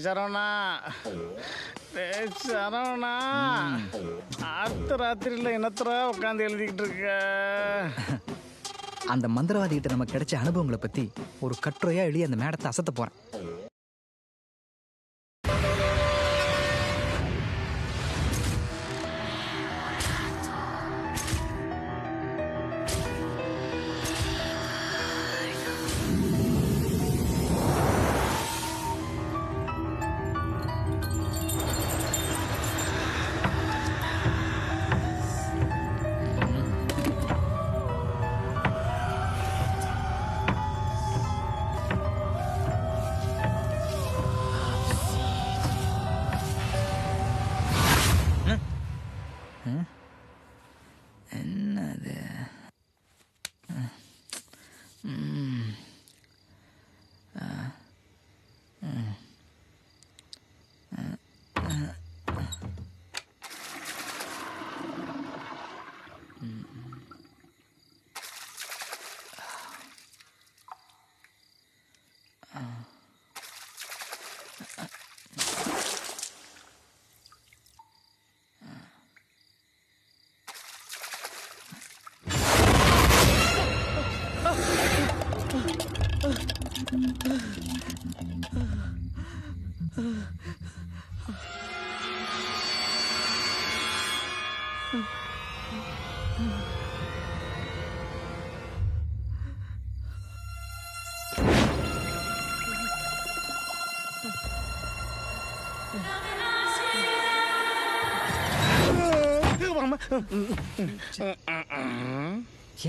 சரவணா சரவணா அடுத்த ராத்திரியில் என்னத்தரா உட்காந்து எழுதிக்கிட்டு இருக்க? அந்த மந்திரவாதிகிட்ட நமக்கு கிடைச்ச அனுபவங்களை பற்றி ஒரு கட்டுரையாக எழுதி அந்த மேடத்தை அசத்த போகிறேன். என்னது?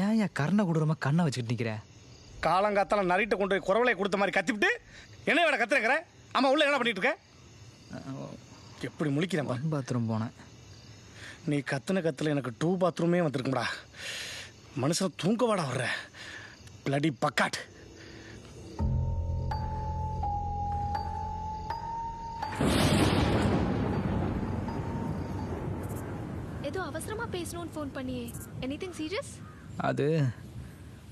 ஏன் கர்ண கொடூரமா கண்ணை வச்சுக்கிட்டு நிக்கிற? காலங்காத்தால நரிட்ட கொண்டு போய் குறவலை கொடுத்த மாதிரி கத்திவிட்டு என்ன வேற கத்துறேங்கிற? ஆமா, உள்ள என்ன பண்ணிட்டு இருக்க? எப்படி முழிக்கிறேன்? பாத்ரூம் போனேன். நீ கத்துல எனக்கு 2 பாத்ரூமே வந்திருக்கும்டா. மனுஷன் தூங்க வாடா வர்ற பிளடி பக்காட். ஏதோ அவசரமா பேசணும்னு ஃபோன் பண்ணியே. Anything serious? அது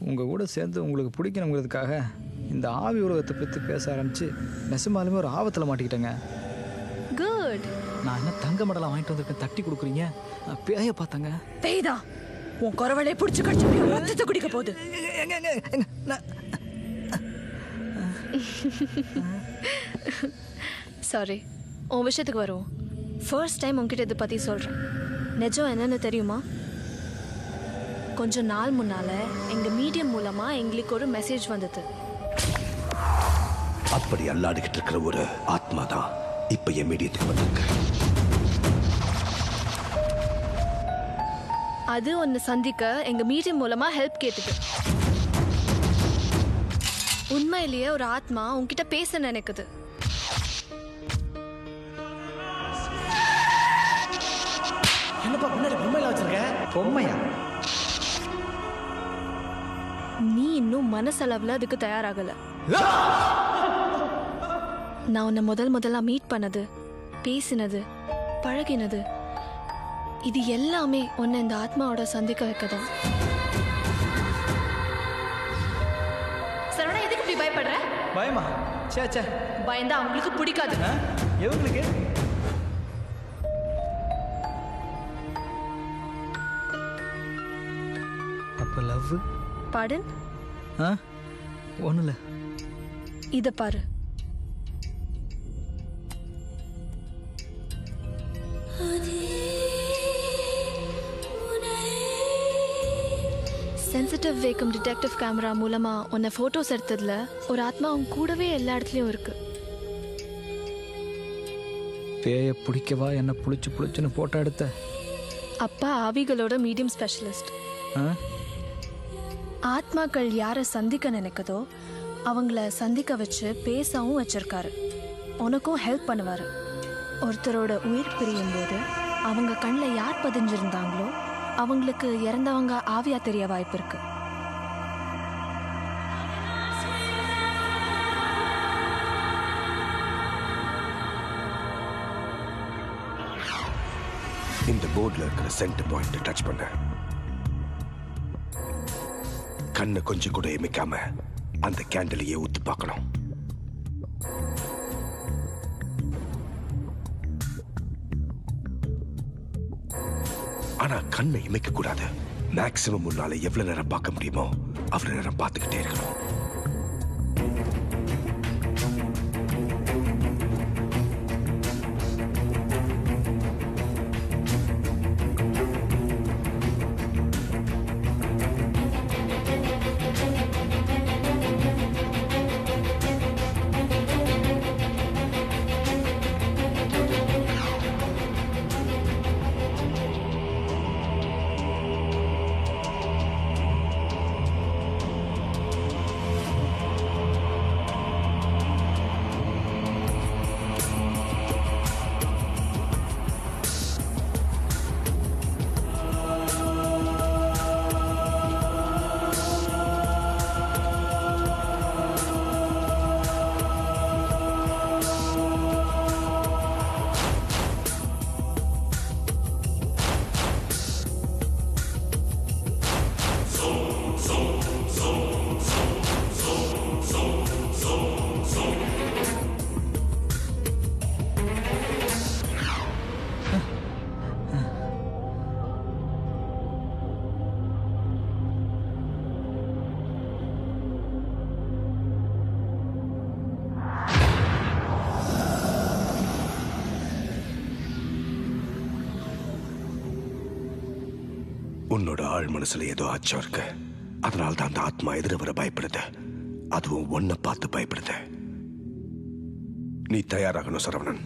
உங்கள் கூட சேர்ந்து உங்களுக்கு பிடிக்கணுங்கிறதுக்காக இந்த ஆவி உலகத்தை பற்றி பேச ஆரம்பித்து நெசமாலுமே ஒரு ஆபத்தில் மாட்டிக்கிட்டேங்க. குட். நான் என்ன தங்க மடலாம் வாங்கிட்டு வந்திருக்கேன், தட்டி கொடுக்குறீங்க? நான் பேய பார்த்தாங்க. பேய்தா உன் குறவலை பிடிச்சி கடிச்சு ரத்தத்தை குடிக்க போகுது. சாரி, உன் விஷயத்துக்கு வரும். ஃபர்ஸ்ட் டைம் உன்கிட்ட இதை பற்றி சொல்கிறேன். நிஜம் என்னன்னு தெரியுமா? கொஞ்ச நாள் முன்னால் எங்கள் மீடியம் மூலமாக எங்களுக்கு ஒரு மெசேஜ் வந்தது. அப்படி அல்லாடிக்கிட்டு இருக்கிற ஒரு ஆத்மா தான் இப்ப என் மீடியத்துக்கு வந்திருக்கு. அது ஒன்று சந்திக்க எங்கள் மீடியம் மூலமாக ஹெல்ப் கேட்டுது. உண்மையிலேயே ஒரு ஆத்மா உன்கிட்ட பேச நினைக்குது. என்னப்பா பின்னாடி பொம்மையில வச்சிருக்க? பொம்மையா? நீ இன்னும் மனசளவில் அதுக்கு தயாராகல. நான் உன்னை முதல்ல மீட் பண்ணது, பேசினது, பழகினது, இது எல்லாமே உன்னை இந்த ஆத்மாவோட சந்திக்க வைக்கதான். சரவணா, எதுக்கு இப்படி பயப்படுற? பயமா? சே சே, பயந்தா அவங்களுக்கு பிடிக்காது. எவங்களுக்கு? அப்போ லவ்? பாடன்? ஒன்றும் இல்லை. இதை பாரு. சென்சிட்டிவ் வேக்கம் டிடெக்டிவ் கேமரா மூலமா உன்னை போட்டோஸ் எடுத்ததுல ஒரு ஆத்மா உன் கூடவே எல்லா இடத்துலயும் இருக்கு. பேயை பிடிக்கவா என்ன புளிச்சுன்னு போட்டோ எடுத்த? அப்பா ஆவிகளோட மீடியம் ஸ்பெஷலிஸ்ட். ஆத்மாக்கள் யாரை சந்திக்க நினைக்குதோ அவங்கள சந்திக்க வச்சு பேசவும் வச்சிருக்காரு. உனக்கும் ஹெல்ப் பண்ணுவாரு. ஒருத்தரோட உயிர் பிரியும் போது அவங்க கண்ணில் யார் பதிஞ்சிருந்தாங்களோ அவங்களுக்கு இறந்தவங்க ஆவியா தெரிய வாய்ப்பு இருக்கு. இந்த போர்டில் இருக்கிற சென்டர் பாயிண்ட் டச் பண்ண கண்ணை கொஞ்சம் கூட எமிக்காம அந்த கேண்டலையே ஊத்து பார்க்கணும். ஆனா கண்ணை இமைக்க கூடாது. மேக்சிமம் முன்னால எவ்வளவு நேரம் பார்க்க முடியுமோ அவ்வளவு நேரம் பார்த்துக்கிட்டே இருக்கணும். உன்னோட ஆள் மனசுல ஏதோ அச்சம் இருக்கு. அதனால தான் அந்த ஆத்மா எதிர வர பயப்படுது. அதுவும் ஒன்ன பார்த்து பயப்படுது. நீ தயாராகணும் சரவணன்.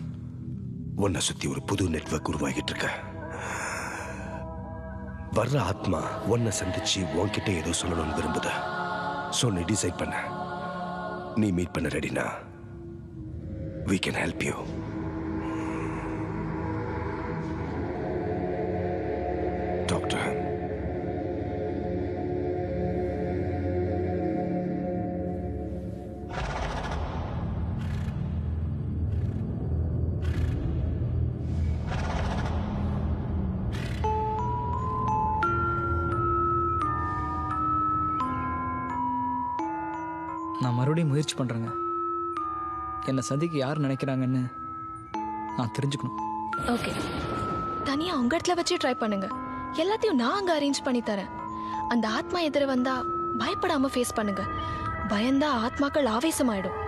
உன்னை சுத்தி ஒரு புது நெட்வொர்க் உருவாகிட்டு இருக்க. வர்ற ஆத்மா உன்னை சந்திச்சு உன்கிட்ட ஏதோ சொல்லணும்னு விரும்புது. சோ நீ டிசைட் பண்ண. நீ மீட் பண்ண ரெடினா we can help you. Doctor. நான் மறுபடியும் முயற்சி பண்ணுறேங்க. என்னை சந்திக்க யார் நினைக்கிறாங்கன்னு நான் தெரிஞ்சுக்கணும். ஓகே, தனியாக உங்கள் இடத்துல வச்சு ட்ரை பண்ணுங்க. எல்லாத்தையும் நான் அங்கே அரேஞ்ச் பண்ணி தரேன். அந்த ஆத்மா எதிர வந்தா பயப்படாமல் ஃபேஸ் பண்ணுங்க. பயந்தா ஆத்மாக்கள் ஆவேசமாயிடும்.